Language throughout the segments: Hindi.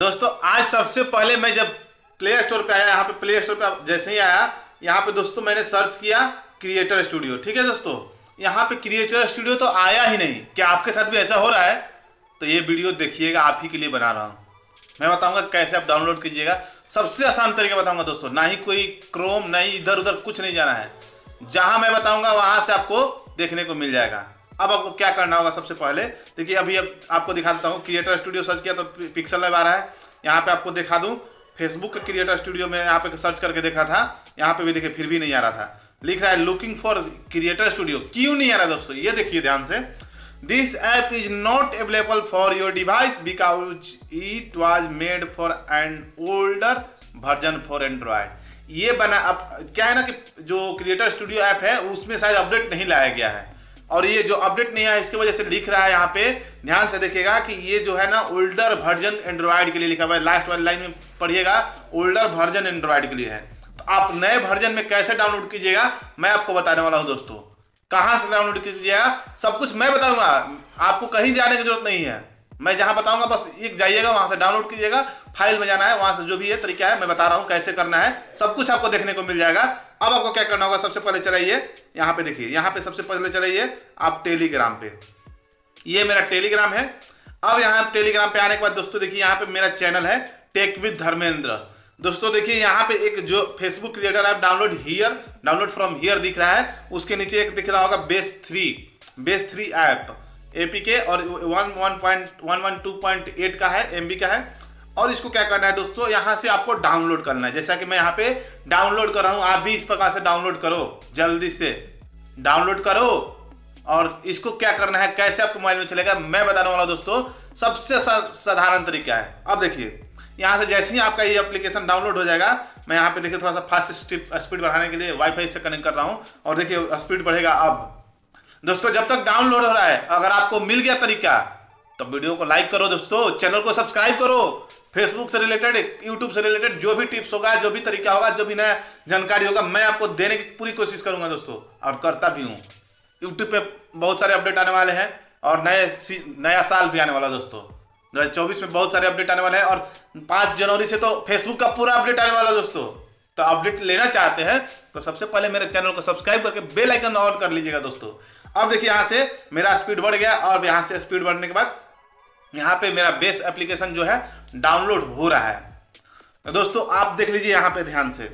दोस्तों आज सबसे पहले मैं जब प्ले स्टोर पे आया, यहाँ पे प्ले स्टोर पे जैसे ही आया, यहाँ पे दोस्तों मैंने सर्च किया क्रिएटर स्टूडियो। ठीक है दोस्तों, यहाँ पे क्रिएटर स्टूडियो तो आया ही नहीं। क्या आपके साथ भी ऐसा हो रहा है? तो ये वीडियो देखिएगा, आप ही के लिए बना रहा हूँ। मैं बताऊंगा कैसे आप डाउनलोड कीजिएगा, सबसे आसान तरीका बताऊंगा दोस्तों। ना ही कोई क्रोम, ना ही इधर उधर कुछ नहीं जाना है, जहां मैं बताऊंगा वहां से आपको देखने को मिल जाएगा। अब आपको क्या करना होगा, सबसे पहले देखिए, अभी अब आपको दिखा देता हूँ। क्रिएटर स्टूडियो सर्च किया तो पिक्सल लैब आ रहा है। यहाँ पे आपको दिखा दूँ, फेसबुक के क्रिएटर स्टूडियो में यहाँ पे सर्च करके देखा था, यहाँ पे भी देखिए फिर भी नहीं आ रहा था। लिख रहा है लुकिंग फॉर क्रिएटर स्टूडियो। क्यों नहीं आ रहा दोस्तों, ये देखिए ध्यान से। This app is not available for your device because it was made for an older version for Android. ये बना, अब क्या है ना कि जो क्रिएटर स्टूडियो ऐप है उसमें शायद अपडेट नहीं लाया गया है, और ये जो अपडेट नहीं है इसकी वजह से लिख रहा है यहाँ पे, ध्यान से देखिएगा कि ये जो है ना ओल्डर वर्जन एंड्रॉयड के लिए लिखा हुआ है। लास्ट वाली लाइन में पढ़िएगा, ओल्डर वर्जन एंड्रॉयड के लिए है। तो आप नए वर्जन में कैसे डाउनलोड कीजिएगा मैं आपको बताने वाला हूँ दोस्तों। कहाँ से डाउनलोड कीजिएगा सब कुछ मैं बताऊंगा, आपको कहीं जाने की जरूरत नहीं है। मैं जहां बताऊंगा बस एक जाइएगा, वहां से डाउनलोड कीजिएगा, फाइल में जाना है, वहां से जो भी है तरीका है मैं बता रहा हूं कैसे करना है, सब कुछ आपको देखने को मिल जाएगा। अब आपको क्या करना होगा, सबसे पहले चलाइए यहाँ पे, देखिए यहाँ पे सबसे पहले चलाइए आप टेलीग्राम पे। ये मेरा टेलीग्राम है। अब यहाँ टेलीग्राम पे आने के बाद दोस्तों देखिए यहाँ पे मेरा चैनल है टेक विद धर्मेंद्र। दोस्तों देखिए यहाँ पे एक जो Facebook creator app download from here दिख रहा है, उसके नीचे एक दिख रहा होगा बेस 3 ऐप एपीके, और 112.8 का है, एमबी का है। और इसको क्या करना है दोस्तों, यहाँ से आपको डाउनलोड करना है। जैसा कि मैं यहाँ पे डाउनलोड कर रहा हूँ, आप भी इस प्रकार से डाउनलोड करो, जल्दी से डाउनलोड करो। और इसको क्या करना है, कैसे आपको मोबाइल में चलेगा मैं बताने वाला दोस्तों। सबसे साधारण तरीका है। अब देखिए यहाँ से जैसे ही आपका ये एप्लीकेशन डाउनलोड हो जाएगा, मैं यहाँ पे देखिए थोड़ा सा फास्ट स्पीड बढ़ाने के लिए वाईफाई से कनेक्ट कर रहा हूँ, और देखिए स्पीड बढ़ेगा। अब दोस्तों जब तक डाउनलोड हो रहा है, अगर आपको मिल गया तरीका तो वीडियो को लाइक करो दोस्तों, चैनल को सब्सक्राइब करो। फेसबुक से रिलेटेड, यूट्यूब से रिलेटेड जो भी टिप्स होगा, जो भी तरीका होगा, जो भी नया जानकारी होगा, मैं आपको देने की पूरी कोशिश करूंगा दोस्तों, और करता भी हूँ। यूट्यूब पे बहुत सारे अपडेट आने वाले हैं, और नया साल भी आने वाला दोस्तों। 2024 में बहुत सारे अपडेट आने वाले हैं, और 5 जनवरी से तो फेसबुक का पूरा अपडेट आने वाला दोस्तों। तो अपडेट लेना चाहते हैं तो सबसे पहले मेरे चैनल को सब्सक्राइब करके बेल आइकन ऑन कर लीजिएगा दोस्तों। अब देखिए यहाँ से मेरा स्पीड बढ़ गया, और यहाँ से स्पीड बढ़ने के बाद यहाँ पे मेरा बेस एप्लीकेशन जो है डाउनलोड हो रहा है। तो दोस्तों आप देख लीजिए यहाँ पे ध्यान से,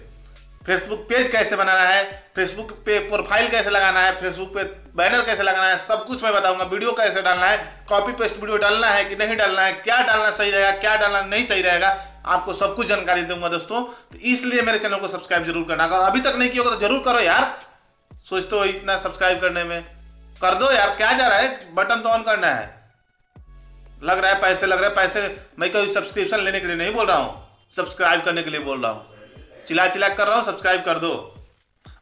फेसबुक पेज कैसे बनाना है, फेसबुक पे प्रोफाइल कैसे लगाना है, फेसबुक पे बैनर कैसे लगाना है, सब कुछ मैं बताऊंगा। वीडियो कैसे डालना है, कॉपी पेस्ट वीडियो डालना है कि नहीं डालना है, क्या डालना सही रहेगा, क्या डालना नहीं सही रहेगा, आपको सब कुछ जानकारी दूंगा दोस्तों। तो इसलिए मेरे चैनल को सब्सक्राइब जरूर करना। अगर अभी तक नहीं किया होगा तो जरूर करो यार, सोचते हो इतना सब्सक्राइब करने में, कर दो यार, क्या जा रहा है, बटन तो ऑन करना है। लग रहा है पैसे लग रहे हैं, पैसे मैं कोई सब्सक्रिप्शन लेने के लिए नहीं बोल रहा हूँ, सब्सक्राइब करने के लिए बोल रहा हूँ। चिल्ला कर रहा हूँ, सब्सक्राइब कर दो।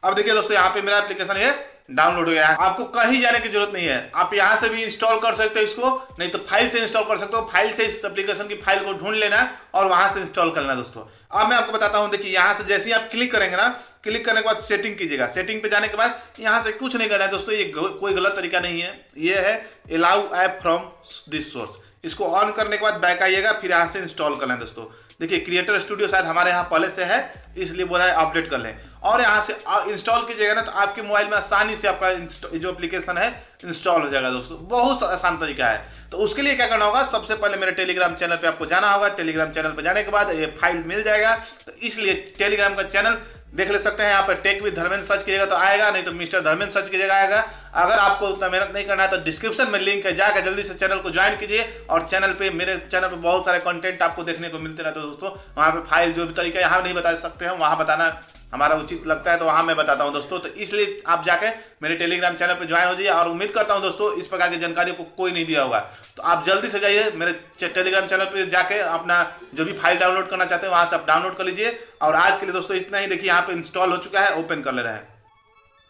अब देखिए दोस्तों यहाँ पे मेरा एप्लीकेशन ये डाउनलोड हो गया है। आपको कहीं जाने की जरूरत नहीं है, आप यहाँ से भी इंस्टॉल कर सकते हो इसको, नहीं तो फाइल से इंस्टॉल कर सकते हो। फाइल से इस एप्लीकेशन की फाइल को ढूंढ लेना और वहां से इंस्टॉल करना दोस्तों। अब मैं आपको बताता हूँ, देखिए यहाँ से जैसे ही आप क्लिक करेंगे ना, क्लिक करने के बाद सेटिंग कीजिएगा। सेटिंग पे जाने के बाद यहाँ से कुछ नहीं करना है दोस्तों, ये कोई गलत तरीका नहीं है, ये है allow app from this source. इसको ऑन करने के बाद बैक आइएगा, फिर यहाँ से इंस्टॉल करना है दोस्तों। देखिए क्रिएटर स्टूडियो शायद हमारे यहाँ पहले से है, इसलिए बोला है अपडेट कर लें, और यहाँ से इंस्टॉल कीजिएगा ना, तो आपके मोबाइल में आसानी से आपका जो एप्लीकेशन है इंस्टॉल हो जाएगा दोस्तों। बहुत आसान तरीका है। तो उसके लिए क्या करना होगा, सबसे पहले मेरे टेलीग्राम चैनल पे आपको जाना होगा। टेलीग्राम चैनल पे जाने के बाद ये फाइल मिल जाएगा, तो इसलिए टेलीग्राम का चैनल देख ले सकते हैं। यहाँ पर टेक विद धर्मेंद्र सर्च कीजिएगा तो आएगा, नहीं तो मिस्टर धर्मेंद्र सर्च कीजिएगा आएगा। अगर आपको उतना मेहनत नहीं करना है तो डिस्क्रिप्शन में लिंक है, जाकर जल्दी से चैनल को ज्वाइन कीजिए। और चैनल पे, मेरे चैनल पे बहुत सारे कंटेंट आपको देखने को मिलते रहते हैं दोस्तों। वहाँ पे फाइल जो भी तरीका यहाँ नहीं बता सकते हैं, वहाँ बताना हमारा उचित लगता है, तो वहाँ मैं बताता हूँ दोस्तों। तो इसलिए आप जाके मेरे टेलीग्राम चैनल पर ज्वाइन हो जाइए, और उम्मीद करता हूँ दोस्तों इस प्रकार की जानकारी को कोई नहीं दिया होगा। तो आप जल्दी से जाइए मेरे टेलीग्राम चैनल पर जाके अपना जो भी फाइल डाउनलोड करना चाहते हैं वहाँ से आप डाउनलोड कर लीजिए। और आज के लिए दोस्तों इतना ही। देखिए यहाँ पे इंस्टॉल हो चुका है, ओपन कर ले रहे हैं।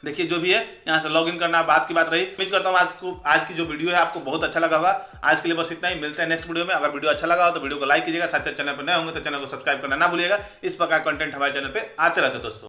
देखिए जो भी है यहाँ से लॉगिन करना बात की बात रही। उम्मीद करता हूँ आज की जो वीडियो है आपको बहुत अच्छा लगा होगा। आज के लिए बस इतना ही, मिलते हैं नेक्स्ट वीडियो में। अगर वीडियो अच्छा लगा हो तो वीडियो को लाइक कीजिएगा, साथ ही चैनल पर नए होंगे तो चैनल को सब्सक्राइब करना ना भूलिएगा। इस प्रकार कंटेंट हमारे चैनल पे आते रहते हैं दोस्तों।